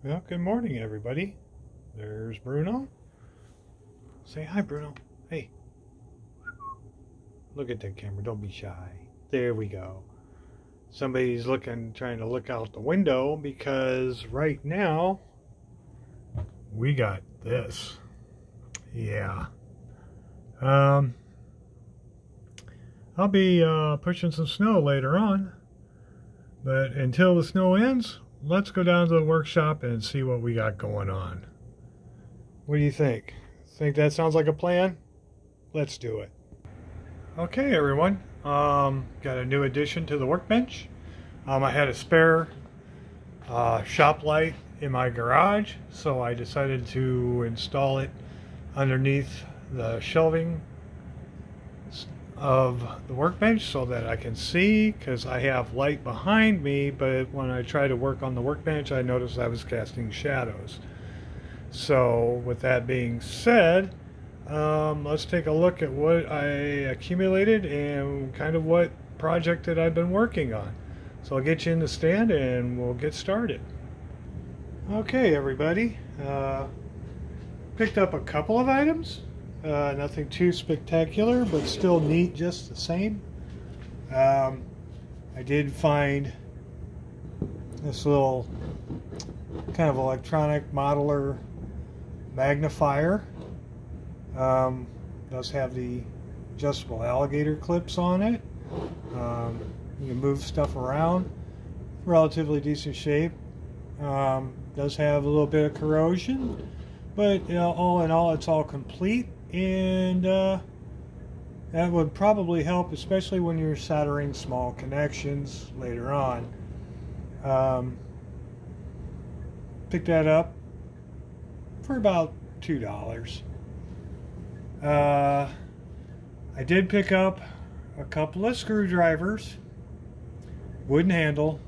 Well, good morning, everybody. There's Bruno. Say hi, Bruno. Hey, look at that camera. Don't be shy. There we go. Somebody's trying to look out the window because right now we got this. Yeah. Um, I'll be pushing some snow later on, but until the snow ends, let's go down to the workshop and see what we got going on. What do you think? Think that sounds like a plan? Let's do it. Okay, everyone. Got a new addition to the workbench. I had a spare shop light in my garage, so I decided to install it underneath the shelving of the workbench so that I can see, because I have light behind me, but when I try to work on the workbench I noticed I was casting shadows. So with that being said, let's take a look at what I accumulated and kind of what project that I've been working on. So I'll get you in the stand and we'll get started. Okay, everybody. Picked up a couple of items. Nothing too spectacular, but still neat just the same. I did find this little kind of electronic modeler magnifier. Does have the adjustable alligator clips on it. You can move stuff around. Relatively decent shape. Does have a little bit of corrosion, but you know, all in all, it's all complete, and that would probably help, especially when you're soldering small connections later on. Picked that up for about $2. I did pick up a couple of screwdrivers, wooden handle.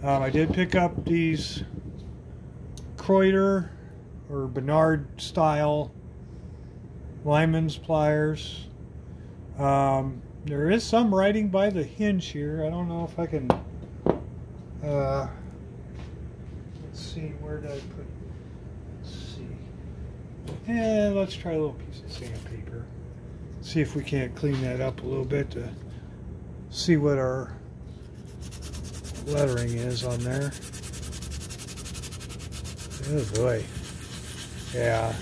I did pick up these Kreuter or Bernard style lineman's pliers. There is some writing by the hinge here. I don't know if I can let's see, where did I put it? Let's see. And let's try a little piece of sandpaper. See if we can't clean that up a little bit to see what our lettering is on there. Oh boy. Yeah.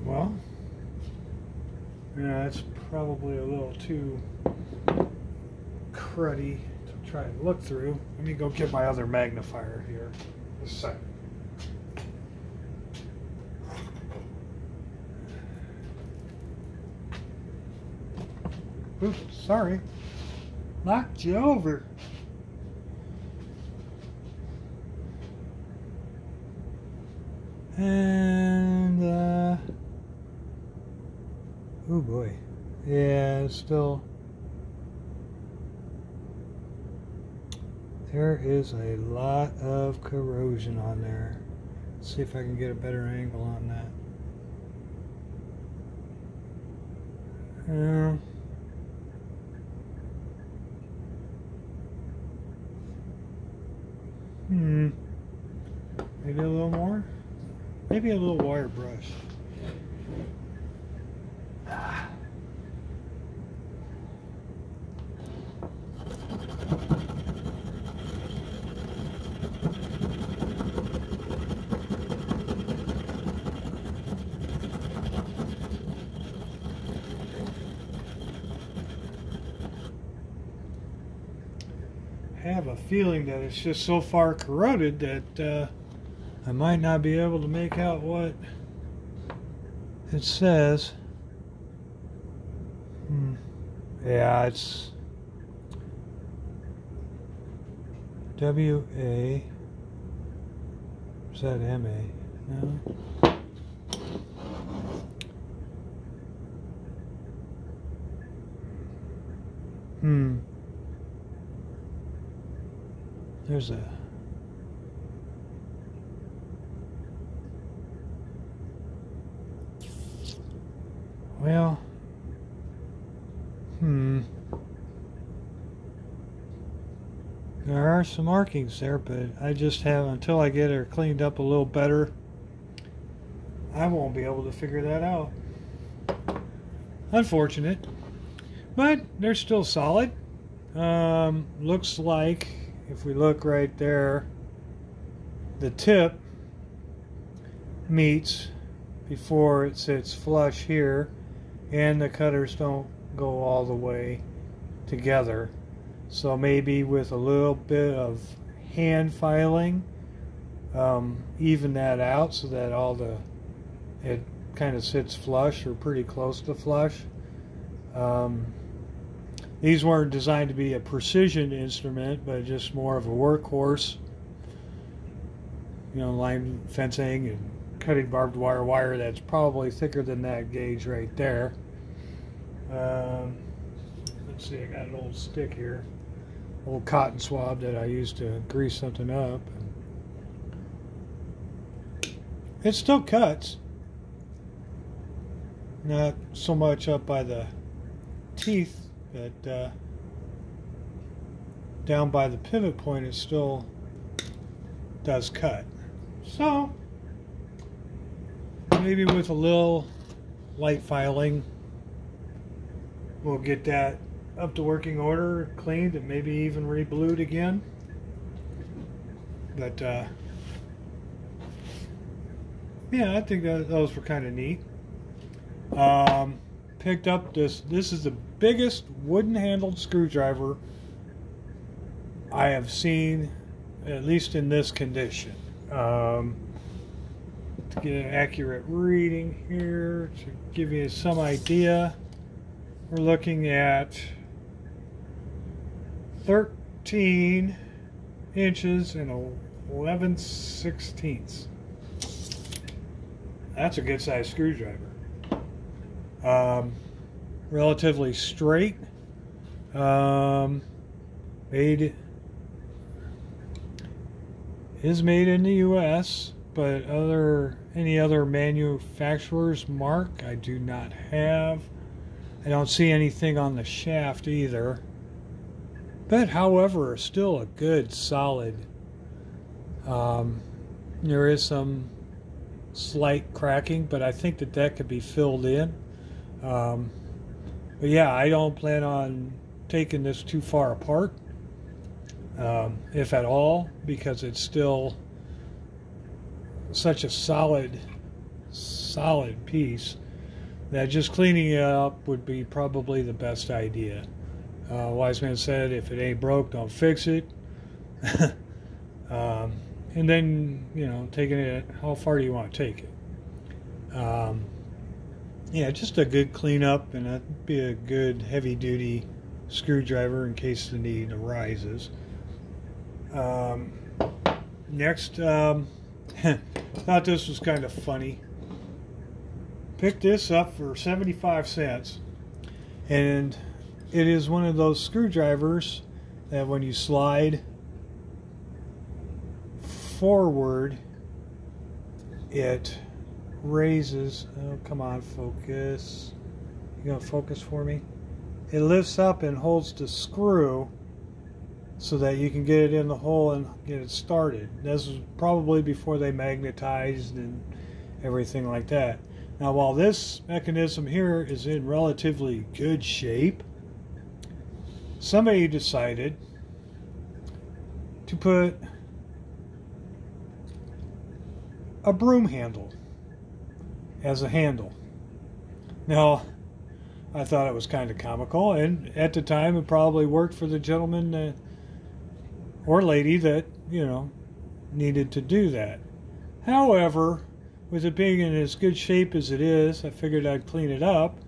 Well, yeah, it's probably a little too cruddy to try and look through. Let me go get my other magnifier here. Just a second. Oops, sorry. Knocked you over. And, oh boy. Yeah, it's still, there is a lot of corrosion on there. Let's see if I can get a better angle on that. Maybe a little more? Maybe a little wire brush. I have a feeling that it's just so far corroded that I might not be able to make out what it says. Yeah, it's W-A. Is that M-A? No? There's a... Well, There are some markings there, but I just have, until I get her cleaned up a little better, I won't be able to figure that out. Unfortunate. But they're still solid. Looks like, if we look right there, the tip meets before it sits flush here, and the cutters don't go all the way together. So maybe with a little bit of hand filing, even that out so that it kind of sits flush or pretty close to flush. These weren't designed to be a precision instrument, but just more of a workhorse. You know, line fencing and cutting barbed wire that's probably thicker than that gauge right there. Let's see, I got an old stick here, old cotton swab that I used to grease something up. It still cuts, not so much up by the teeth, but down by the pivot point it still does cut. So maybe with a little light filing we'll get that up to working order, cleaned, and maybe even re-blued again. But yeah, I think those were kind of neat. Picked up this is the biggest wooden handled screwdriver I have seen, at least in this condition. To get an accurate reading here, to give you some idea, we're looking at 13 inches and 11/16. That's a good size screwdriver. Relatively straight. Is made in the US, but any other manufacturer's mark I do not have. I don't see anything on the shaft either. But however, still a good solid. There is some slight cracking, but I think that could be filled in. But yeah, I don't plan on taking this too far apart, if at all, because it's still such a solid piece that just cleaning it up would be probably the best idea. Wise man said, if it ain't broke, don't fix it. And then, you know, taking it, how far do you want to take it? Yeah, just a good cleanup, and that'd be a good heavy-duty screwdriver in case the need arises. Next, thought this was kind of funny. Picked this up for 75 cents, and it is one of those screwdrivers that when you slide forward, it raises. Oh, come on, focus. You gonna focus for me? It lifts up and holds the screw so that you can get it in the hole and get it started. This was probably before they magnetized and everything like that. Now, while this mechanism here is in relatively good shape, somebody decided to put a broom handle as a handle. Now, I thought it was kind of comical, and at the time it probably worked for the gentleman or lady that, you know, needed to do that. However, with it being in as good shape as it is, I figured I'd clean it up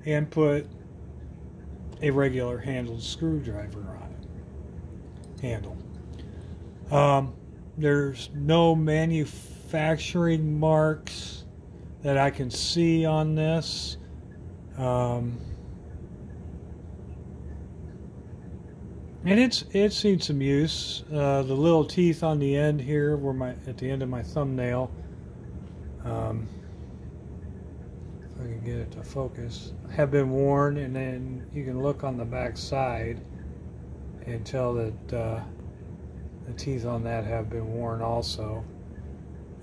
and put a regular handled screwdriver on it. Handle. There's no manufacturing marks that I can see on this. And it's seen some use. The little teeth on the end here were at the end of my thumbnail. If I can get it to focus, have been worn, and then you can look on the back side and tell that the teeth on that have been worn also.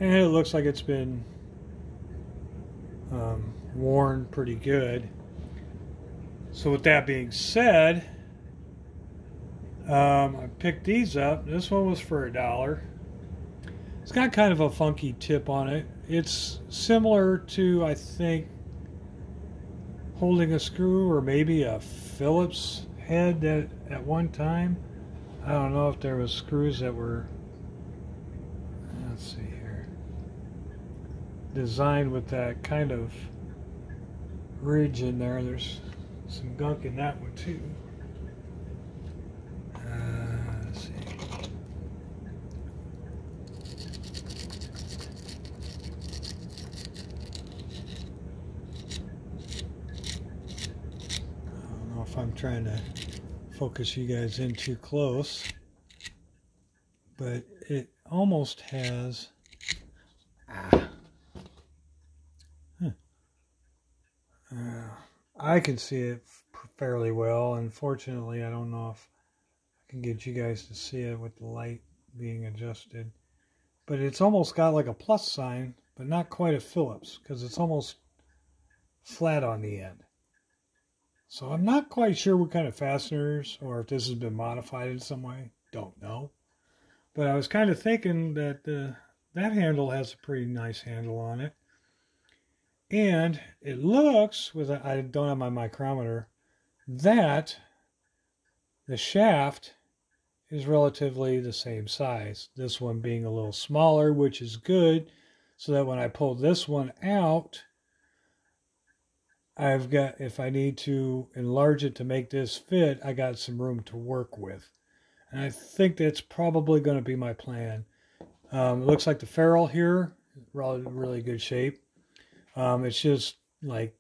And it looks like it's been worn pretty good. So with that being said, I picked these up. This one was for $1. It's got kind of a funky tip on it. It's similar to, I think, holding a screw or maybe a Phillips head that at one time. I don't know if there was screws that were, let's see here, designed with that kind of ridge in there. There's some gunk in that one too. Let's see. I don't know if I'm trying to focus you guys in too close, but it almost has I can see it fairly well. Unfortunately, I don't know if I can get you guys to see it with the light being adjusted, but it's almost got like a plus sign, but not quite a Phillips, because it's almost flat on the end. So I'm not quite sure what kind of fasteners, or if this has been modified in some way. Don't know. But I was kind of thinking that that handle has a pretty nice handle on it. And it looks, I don't have my micrometer, that the shaft is relatively the same size. This one being a little smaller, which is good, so that when I pull this one out, I've got, if I need to enlarge it to make this fit, I got some room to work with. And I think that's probably going to be my plan. It looks like the ferrule here, really good shape. It's just like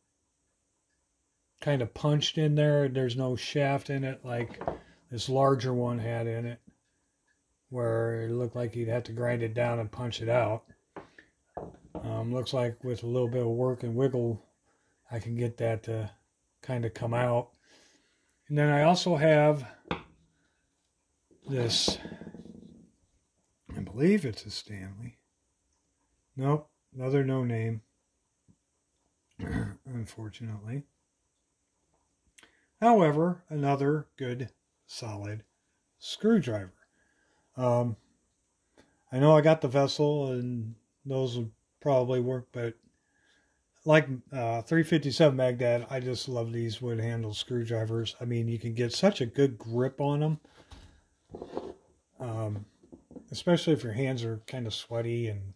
kind of punched in there. There's no shaft in it like this larger one had in it, where it looked like you'd have to grind it down and punch it out. Looks like with a little bit of work and wiggle, I can get that to kind of come out. And then I also have this, I believe it's a Stanley. Nope, another no name, unfortunately. However, another good, solid screwdriver. I know I got the Vessel, and those would probably work, but like 357 Magdad, I just love these wood handle screwdrivers. I mean, you can get such a good grip on them, especially if your hands are kind of sweaty and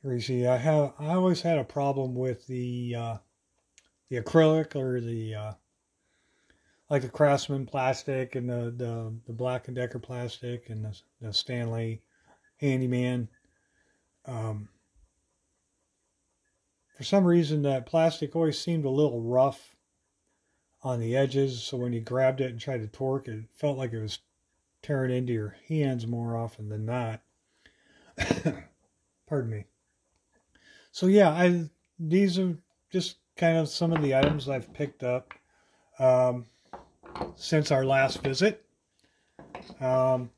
greasy. I always had a problem with the acrylic, or the like the Craftsman plastic, and the Black & Decker plastic, and the Stanley Handyman. For some reason, that plastic always seemed a little rough on the edges, so when you grabbed it and tried to torque, it felt like it was tearing into your hands more often than not. Pardon me. So yeah, these are just kind of some of the items I've picked up since our last visit. I'm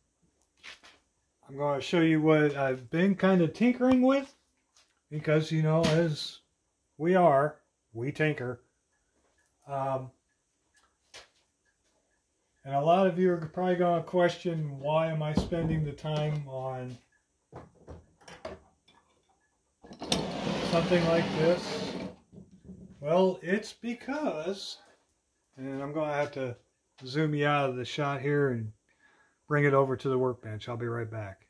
going to show you what I've been kind of tinkering with, because, you know, as we tinker. And a lot of you are probably going to question, why am I spending the time on something like this? Well, it's because, and I'm going to have to zoom you out of the shot here and bring it over to the workbench. I'll be right back.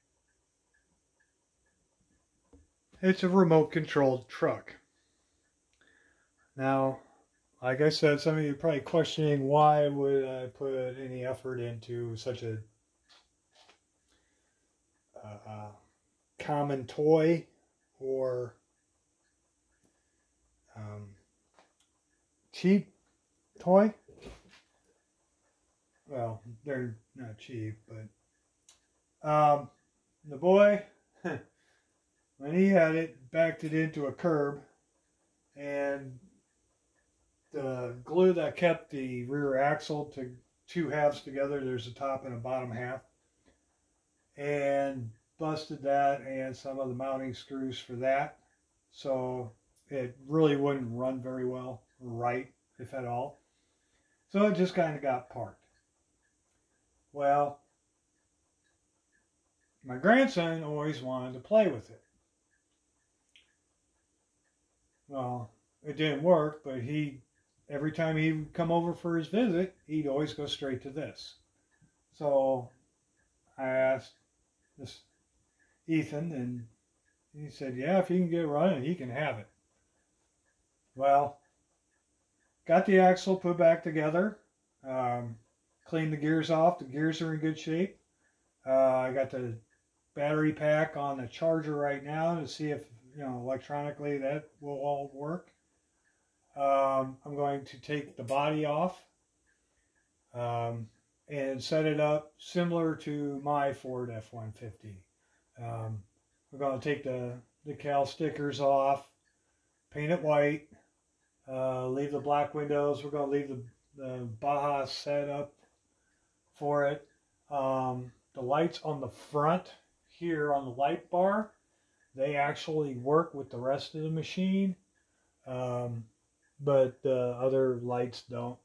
It's a remote controlled truck. Now, like I said, some of you are probably questioning, why would I put any effort into such a common toy, or cheap toy? Well, they're not cheap, but the boy, when he had it, backed it into a curb, and the glue that kept the rear axle to two halves together, there's a top and a bottom half, and busted that and some of the mounting screws for that. So it really wouldn't run very well, right, if at all. So it just kind of got parked. Well, my grandson always wanted to play with it. Well, it didn't work, but every time he would come over for his visit, he'd always go straight to this. So I asked this Ethan, and he said, yeah, if he can get running, he can have it. Well, got the axle put back together, cleaned the gears off. The gears are in good shape. I got the battery pack on the charger right now to see if, electronically that will all work. I'm going to take the body off and set it up similar to my Ford F-150. We're going to take the decal stickers off, paint it white, leave the black windows. We're going to leave the Baja set up for it. The lights on the front here on the light bar, they actually work with the rest of the machine, but the other lights don't.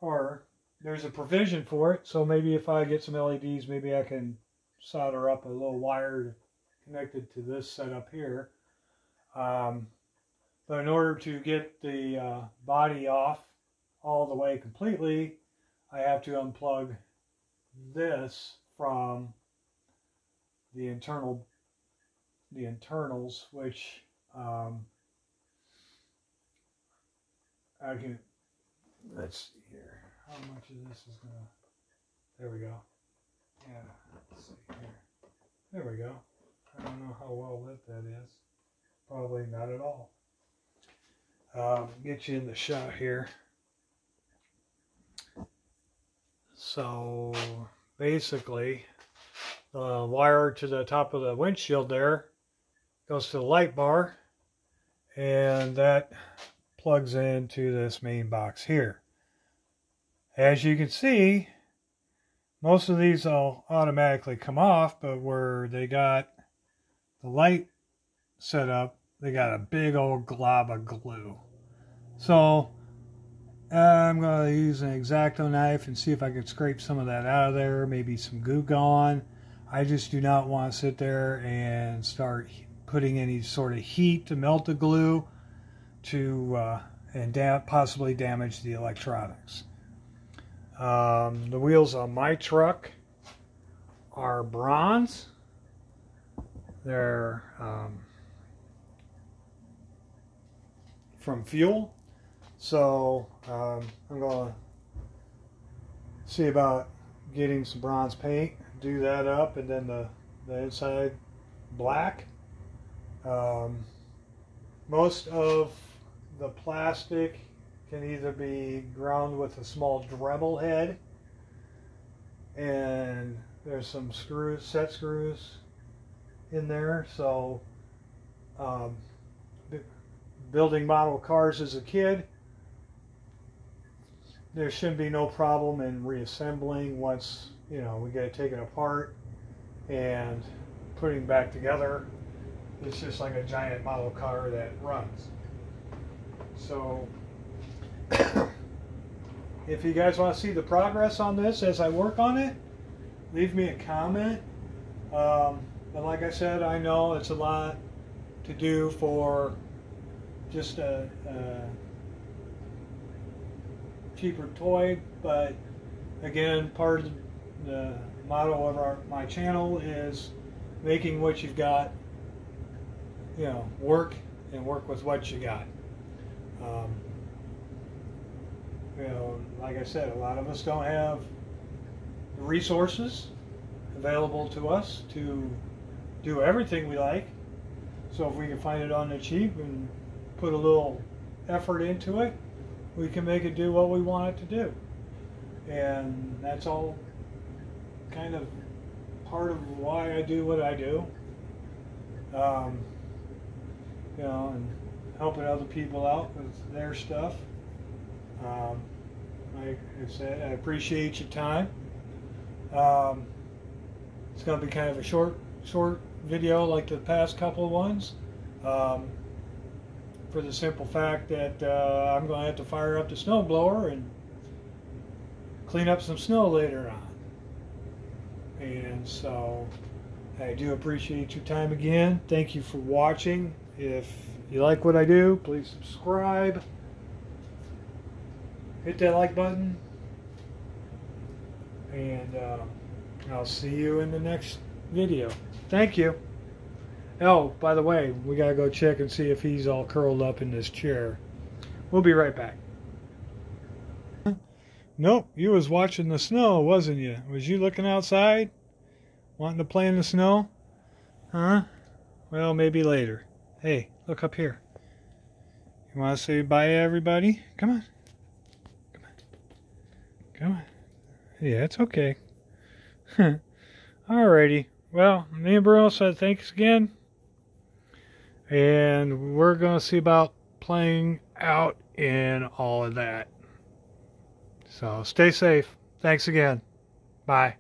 Or there's a provision for it, so maybe if I get some LEDs, maybe I can solder up a little wire connected to this setup here. But in order to get the body off all the way completely, I have to unplug this from the internals, which I can, let's see here, how much of this is gonna, there we go. Yeah, let's see here. There we go. I don't know how well lit that is. Probably not at all. Get you in the shot here. So basically, the wire to the top of the windshield there goes to the light bar, and that plugs into this main box here. As you can see, most of these will automatically come off, but where they got the light set up, they got a big old glob of glue. So I'm going to use an X-Acto knife and see if I can scrape some of that out of there, maybe some Goo Gone. I just do not want to sit there and start putting any sort of heat to melt the glue and possibly damage the electronics. The wheels on my truck are bronze. They're from Fuel. So I'm going to see about getting some bronze paint, do that up, and then the inside black. Most of the plastic can either be ground with a small Dremel head, and there's some screws, set screws in there. So building model cars as a kid, there shouldn't be no problem in reassembling once we get it taken apart and putting back together. It's just like a giant model car that runs. So if you guys want to see the progress on this as I work on it, leave me a comment. But like I said, I know it's a lot to do for just a cheaper toy, but again, part of the motto of my channel is making what you've got, work, and work with what you got. Like I said, a lot of us don't have the resources available to us to do everything we like. So if we can find it on the cheap and put a little effort into it, we can make it do what we want it to do. And that's all kind of part of why I do what I do. And helping other people out with their stuff. Like I said, I appreciate your time. It's going to be kind of a short video like the past couple of ones, for the simple fact that I'm going to have to fire up the snowblower and clean up some snow later on. And so I do appreciate your time again. Thank you for watching. If you like what I do, please subscribe. Hit that like button. And I'll see you in the next video. Thank you. Oh, by the way, we gotta go check and see if he's all curled up in this chair. We'll be right back. Nope, you was watching the snow, wasn't you? Was you looking outside? Wanting to play in the snow? Huh? Well, maybe later. Hey, look up here. You want to say bye to everybody? Come on. Come on. Come on. Yeah, it's okay. Alrighty. Well, me and Bruno said thanks again. And we're going to see about playing out in all of that. So stay safe. Thanks again. Bye.